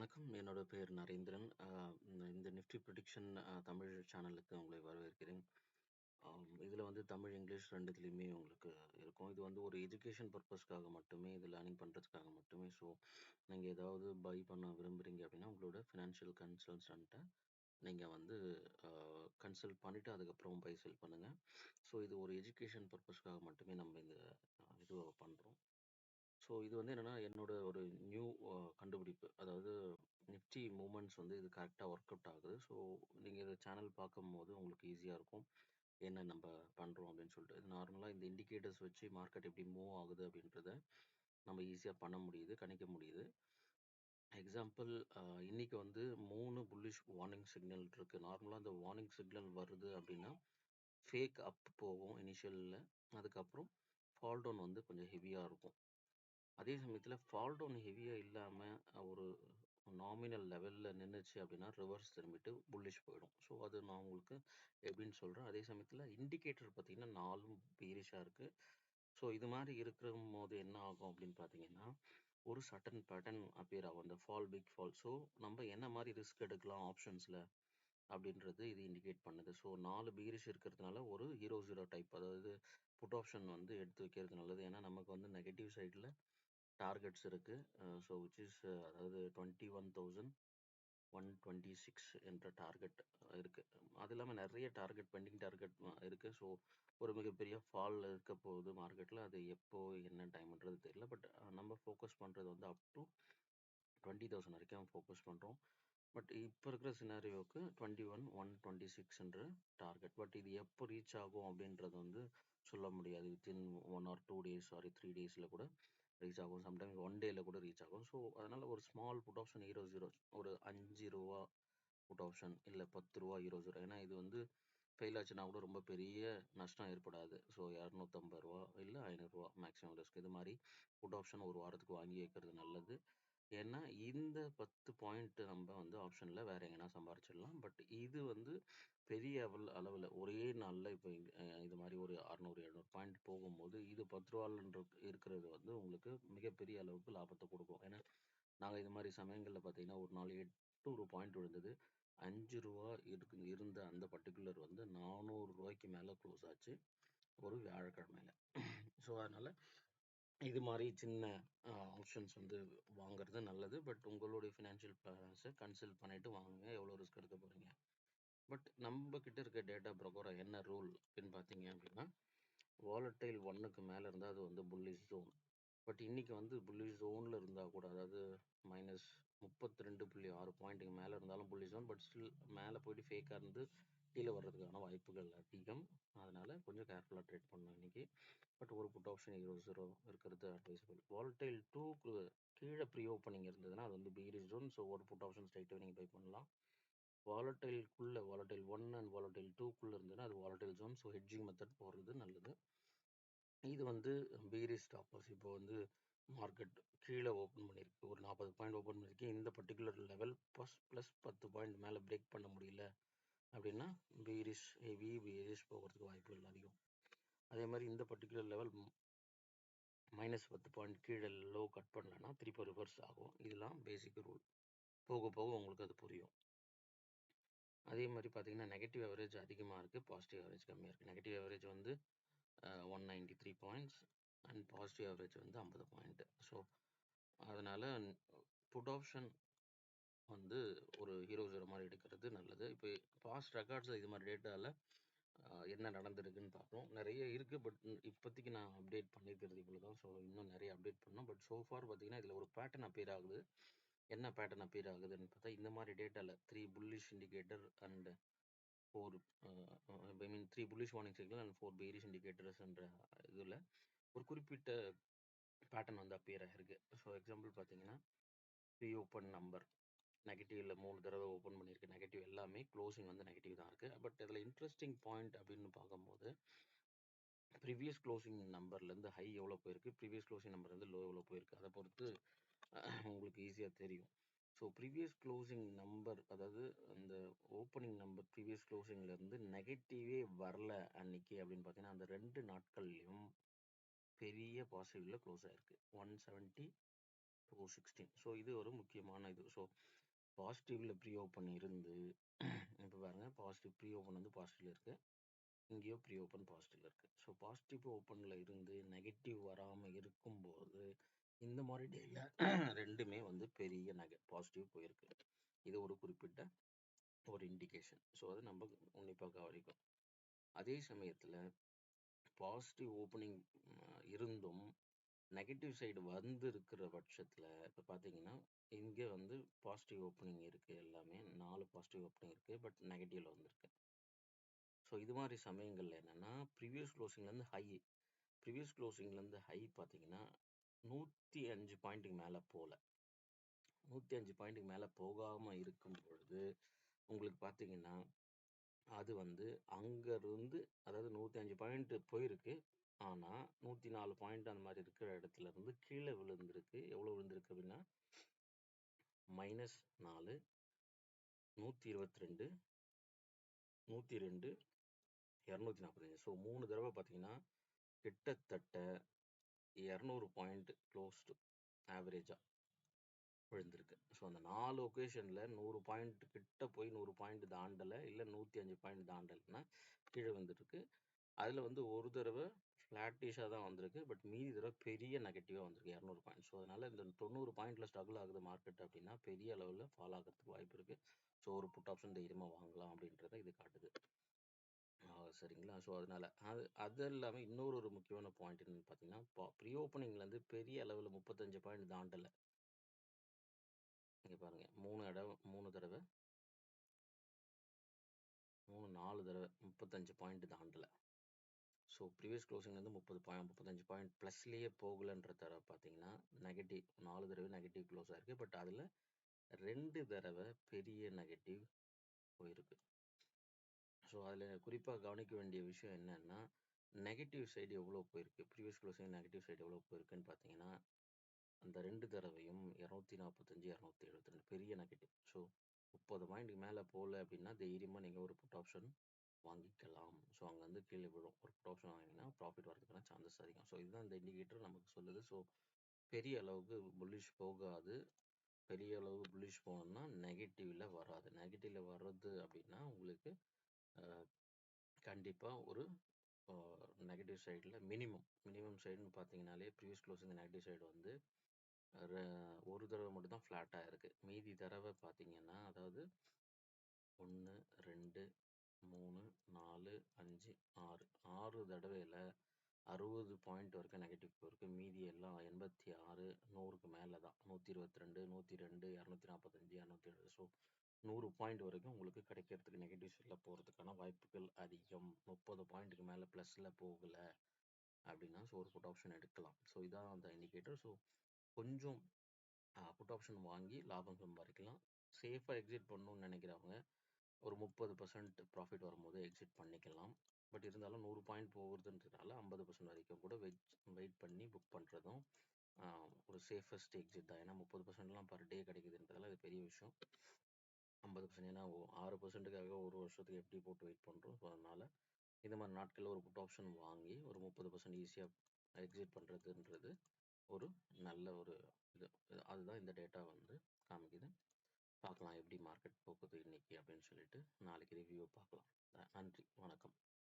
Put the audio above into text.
வணக்கம். என்னோட பேர் நரேந்திரன். இந்த நிஃப்டி ப்ரிடிக்ஷன் தமிழ் சேனலுக்கு உங்களை வரவேற்கிறேன். இதில வந்து தமிழ், இங்கிலீஷ் 2த்துலயுமே உங்களுக்கு இருக்கும். இது வந்து ஒரு எஜுகேஷன் பர்ப்பஸ்க்காக மட்டுமே, இது லேர்னிங் பண்ணுறதுக்காக மட்டுமே. ஸோ, நீங்க ஏதாவது பை பண்ண விரும்புறீங்க அப்படின்னா, உங்களோட ஃபினான்ஷியல் கன்சல்டன்ட்ட நீங்க வந்து கன்சல்ட் பண்ணிட்டு அதுக்கப்புறம் பை, செல் பண்ணுங்க. ஸோ, இது ஒரு எஜுகேஷன் பர்ப்பஸ்க்காக மட்டுமே நம்ம இந்த இதுவ பண்றோம். ஸோ இது வந்து என்னன்னா, என்னோட ஒரு நியூ கண்டுபிடிப்பு. அதாவது நிஃப்டி மூவ்மெண்ட்ஸ் வந்து இது கரெக்ட்டா ஒர்க் அவுட் ஆகுது. ஸோ நீங்க இந்த சேனல் பார்க்கும்போது உங்களுக்கு ஈஸியா இருக்கும். என்ன நம்ப பண்றோம் அப்படின்னு சொல்லிட்டு. இது நார்மலா இந்த இண்டிகேட்டர்ஸ் வச்சு மார்க்கெட் எப்படி மூவ் ஆகுது அப்படின்றத நம்ம ஈஸியா பண்ண முடியுது, கணிக்க முடியுது. எக்ஸாம்பிள் இன்னைக்கு வந்து 3 புல்லிஷ் வார்னிங் சிக்னல் இருக்கு. நார்மலா அந்த வார்னிங் சிக்னல் வருது அப்படின்னா, ஃபேக் அப் போகும் இனிஷியல்ல. அதுக்கப்புறம் ஃபால் டவுன் வந்து கொஞ்சம் ஹெவியா இருக்கும். அதே சமயத்துல ஃபால் டவுன் ஹெவியா இல்லாம ஒரு நாமினல் லெவல்ல நின்னுச்சு அப்படின்னா, ரிவர்ஸ் திரும்பிட்டு புல்லிஷ் போயிடும். ஸோ அது நான் உங்களுக்கு எப்படின்னு சொல்றேன். அதே சமயத்துல இண்டிகேட்டர் பார்த்தீங்கன்னா, 4ம் பீரிஷா இருக்கு. ஸோ இது மாரி இருக்கும்போது என்ன ஆகும் அப்படின்னு பார்த்தீங்கன்னா, ஒரு சர்டன் பேட்டர்ன் அப்பியர் ஆகும். அந்த பிக் ஃபால். ஸோ நம்ம என்ன மாரி ரிஸ்க் எடுக்கலாம் ஆப்ஷன்ஸ்ல அப்படின்றது இது இண்டிகேட் பண்ணுது. ஸோ 4 பீரிஷ் இருக்கிறதுனால ஒரு ஹீரோ 0 டைப், அதாவது புட் ஆப்ஷன் வந்து எடுத்து வைக்கிறது நல்லது. ஏன்னா நமக்கு வந்து நெகட்டிவ் சைடுல டார்கெட்ஸ் இருக்கு. ஸோ விச் இஸ் அதாவது 21,126 என்ற டார்கெட் இருக்கு. அது இல்லாம நிறைய டார்கெட், பெண்டிங் டார்கெட் இருக்கு. ஸோ ஒரு மிகப்பெரிய ஃபால் இருக்க போகுது மார்க்கெட்ல. அது எப்போ என்ன டைம்ன்றது தெரியல. பட் நம்ம ஃபோக்கஸ் பண்றது வந்து அப் டு 20,000 வரைக்கும் ஃபோக்கஸ் பண்றோம். பட் இப்போ இருக்கிற சினாரியோவுக்கு 21,126 என்ற டார்கெட். பட் இது எப்போ ரீச் ஆகும் அப்படின்றது வந்து சொல்ல முடியாது. வித்தின் 1 ஆர் 2 டேஸ் சாரி 3 டேஸ்ல கூட ரீச் ஆகும். சம்டைம்ஸ் 1 டேல கூட ரீச் ஆகும். ஸோ அதனால ஒரு ஸ்மால் புட் ஆப்ஷன் ஹீரோ 0, ஒரு ₹5 புட் ஆப்ஷன் இல்ல ₹10 ஹீரோ 0. ஏன்னா இது வந்து ஃபெயில் ஆச்சுன்னா கூட ரொம்ப பெரிய நஷ்டம் ஏற்படாது. ஸோ ₹250 இல்ல ₹500 மேக்ஸிமம் ரிஸ்க். இது மாதிரி புட் ஆப்ஷன் ஒரு வாரத்துக்கு வாங்கி வைக்கிறது நல்லது. ஏன்னா இந்த 10 பாயிண்ட் நம்ம வந்து ஆப்ஷன்ல வேற எங்கனா சம்பாரிச்சிடலாம். பட் இது வந்து பெரிய அளவுல ஒரே நாள்ல இப்போ இது மாதிரி ஒரு 600, 700 பாயிண்ட் போகும்போது இது ₹10 இருக்கிறது வந்து உங்களுக்கு மிகப்பெரிய அளவுக்கு லாபத்தை கொடுக்கும். ஏன்னா நாங்க இது மாதிரி சமயங்கள்ல பார்த்தீங்கன்னா, ஒரு நாள் 800 பாயிண்ட் விழுந்தது. ₹5 இருந்த அந்த பர்ட்டிகுலர் வந்து ₹400 மேல க்ளோஸ் ஆச்சு ஒரு வியாழக்கிழமையில. ஸோ அதனால இது மாதிரி சின்ன ஆப்ஷன்ஸ் வந்து வாங்குறது நல்லது. பட் உங்களுடைய ஃபினான்ஷியல் பிளான்ஸை கன்சல்ட் பண்ணிட்டு வாங்குங்க. எவ்வளோ ரிஸ்க் எடுக்க போறீங்க. பட் நம்ம கிட்ட இருக்க டேட்டா பிரகாரம் என்ன ரூல் அப்படின்னு பார்த்தீங்க அப்படின்னா, வாலட்டைல் 1க்கு மேலே இருந்தால் அது வந்து புல்லிஷ் ஜோன். பட் இன்னைக்கு வந்து புல்லிஷ் ஜோன்ல இருந்தால் கூட, அதாவது -32.6 பாயிண்ட்டுக்கு மேலே இருந்தாலும் புல்லிஷ் ஜோன். பட் ஸ்டில் மேலே போயிட்டு ஃபேக்காக இருந்து கீழே வர்றதுக்கான வாய்ப்புகள் அதிகம். அதனால கொஞ்சம் கேர்ஃபுல்லாக ட்ரேட் பண்ணணும் இன்னைக்கு. பட் ஒரு புட் ஆப்ஷன் 0 இருக்கிறது அட்வைசபிள். வாலட்டைல் 2க்கு கீழே ப்ரீ ஓப்பனிங் இருந்ததுன்னா அது வந்து பீரிஷ் ஜோன். ஸோ ஒரு புட் ஆப்ஷன் ஸ்ட்ரைட்டாக நீங்கள் பை பண்ணலாம். வாலட்டைல் 1 அண்ட் வாலட்டைல் 2க்குள்ள இருந்ததுன்னா அது volatile zone. So hedging method போடுறது நல்லது. இது வந்து பீரிஷ் ஸ்டாப்பர்ஸ். இப்போ வந்து மார்க்கெட் கீழே ஓப்பன் பண்ணியிருக்கு, ஒரு 40 பாயிண்ட் ஓப்பன் பண்ணியிருக்கு. இந்த பர்டிகுலர் லெவல் ப்ளஸ் 10 பாயிண்ட் மேலே பிரேக் பண்ண முடியல அப்படின்னா ஹெவி பீரிஷ் போகிறதுக்கு வாய்ப்புகள் அதிகம். அதே மாதிரி இந்த பர்டிகுலர் லெவல் -10 பாயிண்ட் கீழே லோ கட் பண்ணலன்னா திருப்பி ரிவர்ஸ் ஆகும். இதெல்லாம் பேசிக் ரூல். போக போக உங்களுக்கு அது புரியும். அதே மாதிரி பார்த்தீங்கன்னா, நெகட்டிவ் ஆவரேஜ் அதிகமாக இருக்குது, பாசிட்டிவ் ஆவரேஜ் கம்மியாக இருக்குது. நெகட்டிவ் ஆவரேஜ் வந்து 193 பாயிண்ட்ஸ் அண்ட் பாசிட்டிவ் ஆவரேஜ் வந்து 50 பாயிண்ட். ஸோ அதனால புட் ஆப்ஷன் வந்து ஒரு ஹீரோ 0 மாதிரி எடுக்கிறது நல்லது. இப்போ பாஸ்ட் ரெக்கார்ட்ஸ் இது மாதிரி டேட்டாவில் என்ன நடந்திருக்குன்னு பார்ப்போம். நிறைய இருக்குது. பட் இப்போதைக்கு நான் அப்டேட் பண்ணிக்கிறது இவ்வளோ தான். ஸோ இன்னும் நிறைய அப்டேட் பண்ணோம். பட் ஸோ ஃபார் பார்த்தீங்கன்னா, இதில் ஒரு பேட்டர்ன் அப்பியர் ஆகுது. என்ன பேட்டர்ன் அப்பியர் ஆகுதுன்னு பார்த்தா, இந்த மாதிரி டேட்டாவில் 3 bullish indicator and 4 3 bullish warning signal and 4 bearish indicators என்ற இதில் ஒரு குறிப்பிட்ட பேட்டர்ன் வந்து அப்பியர் ஆகிருக்கு. ஸோ எக்ஸாம்பிள் பார்த்தீங்கன்னா, ப்ரீ ஓப்பன் நம்பர் நெகட்டிவ்ல 3 தடவை ஓப்பன் பண்ணியிருக்கு. நெகட்டிவ் எல்லாமே க்ளோசிங் வந்து நெகட்டிவ் தான் இருக்குது. பட் இதில் இன்ட்ரெஸ்டிங் பாயிண்ட் அப்படின்னு பார்க்கும்போது, ப்ரீவியஸ் க்ளோசிங் நம்பர்லேருந்து ஹை எவ்வளோ போயிருக்கு, ப்ரீவியஸ் க்ளோசிங் நம்பர்லேருந்து லோ எவ்வளோ போயிருக்கு, அதை பொறுத்து உங்களுக்கு ஈஸியாக தெரியும். ஸோ ப்ரீவியஸ் க்ளோசிங் நம்பர், அதாவது அந்த ஓப்பனிங் நம்பர் ப்ரீவியஸ் க்ளோசிங்லேருந்து நெகட்டிவே வரல அன்னைக்கு அப்படின்னு பார்த்தீங்கன்னா, அந்த 2 நாட்கள்லையும் பெரிய பாசிட்டிவ்ல க்ளோஸ் ஆயிருக்கு. 170 416. ஸோ இது ஒரு முக்கியமான இது. ஸோ பாசிட்டிவ்ல ப்ரீ ஓப்பன் இருந்து இப்போ பாருங்க, பாசிட்டிவ் ப்ரீ ஓப்பன் வந்து பாசிட்டிவ்ல இருக்கு, இங்கேயோ ப்ரீ ஓப்பன் பாசிட்டிவ்ல இருக்கு. ஸோ பாசிட்டிவ் ஓப்பன்ல இருந்து நெகட்டிவ் வராமல் இருக்கும்போது இந்த மாதிரி டேல ரெண்டுமே வந்து பெரிய பாசிட்டிவ் போயிருக்கு. இது ஒரு குறிப்பிட்ட ஒரு இண்டிகேஷன். ஸோ அது நம்ம உன்னிப்பாக கவனிக்கும். அதே சமயத்தில் பாசிட்டிவ் ஓப்பனிங் இருந்தும் நெகட்டிவ் சைடு வந்து இருக்கிற பட்சத்தில் இப்போ பார்த்தீங்கன்னா இங்கே வந்து பாசிட்டிவ் ஓப்பனிங் இருக்குது, எல்லாமே 4 பாசிட்டிவ் ஓப்பனிங் இருக்குது, பட் நெகட்டிவில் வந்திருக்கு. ஸோ இது மாதிரி சமயங்களில் என்னென்னா ப்ரீவியஸ் க்ளோசிங்லேருந்து ஹை பார்த்தீங்கன்னா 105 பாயிண்ட்டுக்கு மேலே போகல. 105 பாயிண்ட்டுக்கு மேலே போகாமல் இருக்கும் பொழுது உங்களுக்கு பார்த்தீங்கன்னா அது வந்து அங்கேருந்து, அதாவது 105 பாயிண்ட் போயிருக்கு, ஆனால் 104 பாயிண்ட் அந்த மாதிரி இருக்கிற இடத்துல இருந்து கீழே விழுந்திருக்கு. எவ்வளோ விழுந்திருக்கு அப்படின்னா -4, 122, 102, 245. ஸோ 3 தடவை பார்த்தீங்கன்னா கிட்டத்தட்ட 200 பாயிண்ட் க்ளோஸ்டு ஆவரேஜாக விழுந்திருக்கு. ஸோ அந்த 4 ஒகேஷனில் 100 பாயிண்ட் கிட்ட போய் 100 பாயிண்ட் தாண்டலை, இல்லை 105 பாயிண்ட் தாண்டலைன்னா கீழே வந்துருக்கு. அதில் வந்து ஒரு தடவை ஃப்ளாட்டிஷாக தான் வந்திருக்கு, பட் மீதி தடவை பெரிய நெகட்டிவாக வந்திருக்கு 200 பாயிண்ட். ஸோ அதனால் இந்த 90 பாயிண்டில் ஸ்ட்ரகிள் ஆகுது மார்க்கெட் அப்படின்னா பெரிய அளவில் ஃபால் ஆகிறதுக்கு வாய்ப்பு இருக்குது. ஸோ ஒரு புட் ஆப்ஷன் தைரியமாக வாங்கலாம் அப்படின்றத இது காட்டுது. சரிங்களா? ஸோ அதனால் அது இல்லாமல் இன்னொரு முக்கியமான பாயிண்ட் என்னென்னு பார்த்தீங்கன்னா ப்ரீ ஓப்பனிங்லேருந்து பெரிய அளவில் 35 பாயிண்ட் தாண்டலை. இங்கே பாருங்கள், 3 தடவை 4 தடவை 35 பாயிண்ட் தாண்டலை. ஸோ ப்ரீவியஸ் க்ளோசிங்லேருந்து 35 பாயிண்ட் ப்ளஸ்லேயே போகலன்ற தடவை பார்த்தீங்கன்னா நெகட்டிவ் 4 தடவை நெகட்டிவ் க்ளோஸ் ஆகிருக்கு, பட் அதில் 2 தடவை பெரிய நெகட்டிவ் போயிருக்கு. ஸோ அதில் குறிப்பாக கவனிக்க வேண்டிய விஷயம் என்னென்னா நெகட்டிவ் சைடு எவ்வளோ போயிருக்கு, ப்ரீவியஸ் க்ளோசிங் நெகட்டிவ் சைடு எவ்வளோ போயிருக்குன்னு பார்த்தீங்கன்னா அந்த 2 தடவையும் 245, 272 பெரிய நெகட்டிவ். ஸோ 30 பாயிண்ட்டுக்கு மேலே போகல அப்படின்னா தைரியமாக நீங்கள் ஒரு புட் ஆப்ஷன் வாங்கிக்கலாம். ஸோ அங்கே வந்து கீழே விழும். ஒரு புட் ஆப்ஷன் வாங்கினீங்கன்னா ப்ராஃபிட் வரதுக்கான சான்சஸ் அதிகம். ஸோ இதுதான் இந்த இண்டிகேட்டர் நமக்கு சொல்லுது. ஸோ பெரிய அளவுக்கு புல்லிஷ் போகாது. பெரிய அளவு புல்லிஷ் போகணும்னா நெகட்டிவில் வராது. நெகட்டிவில் வர்றது அப்படின்னா உங்களுக்கு கண்டிப்பாக ஒரு நெகட்டிவ் சைடில் மினிமம் சைடுன்னு பார்த்தீங்கன்னாலே ப்ரீவியஸ் க்ளோசிங் நெகட்டிவ் சைடு வந்து ஒரு தடவை மட்டும் தான் ஃப்ளாட்டாக இருக்குது. மீதி தடவை பார்த்தீங்கன்னா அதாவது 1, 2, 3, 4, 5, 6 தடவையில் 60 பாயிண்ட் வரைக்கும் நெகட்டிவ் போயிருக்கு. மீதி எல்லாம் 86, 100க்கு மேலே தான், 122, 102, 245, 207. ஸோ 100 பாயிண்ட் வரைக்கும் உங்களுக்கு கிடைக்கிறதுக்கு நெகட்டிவ் சைடில் போகிறதுக்கான வாய்ப்புகள் அதிகம். 30 பாயிண்ட்டுக்கு மேலே ப்ளஸில் போகலை அப்படின்னா ஸோ ஒரு புட் ஆப்ஷன் எடுக்கலாம். ஸோ இதான் அந்த இண்டிகேட்டர். ஸோ கொஞ்சம் புட் ஆப்ஷன் வாங்கி லாபம் சம்பாதிக்கலாம். சேஃபாக எக்ஸிட் பண்ணணும்னு நினைக்கிறவங்க ஒரு 30% ப்ராஃபிட் வரும்போது எக்ஸிட் பண்ணிக்கலாம். பட் இருந்தாலும் 100 பாயிண்ட் போகுதுன்றதுனால 50% வரைக்கும் கூட வெயிட் பண்ணி புக் பண்ணுறதும் ஒரு சேஃபஸ்ட் எக்ஸிட் தான். ஏன்னா 30%லாம் பர் டே கிடைக்குதுன்றதால அது பெரிய விஷயம். 50%, ஏன்னா 6%க்காக ஒரு வருஷத்துக்கு எப்படி போட்டு வெயிட் பண்ணுறோம். ஸோ அதனால் இந்த மாதிரி நாட்களில் ஒரு புட் ஆப்ஷன் வாங்கி ஒரு 30% ஈஸியாக எக்ஸிட் பண்ணுறதுன்றது ஒரு நல்ல ஒரு இது. அதுதான் இந்த டேட்டா வந்து காமிக்குது. பார்க்கலாம் எப்படி மார்க்கெட் போகுது இன்னைக்கு அப்படின்னு சொல்லிட்டு நாளைக்கு ரிவ்யூ பார்க்கலாம். நன்றி, வணக்கம்.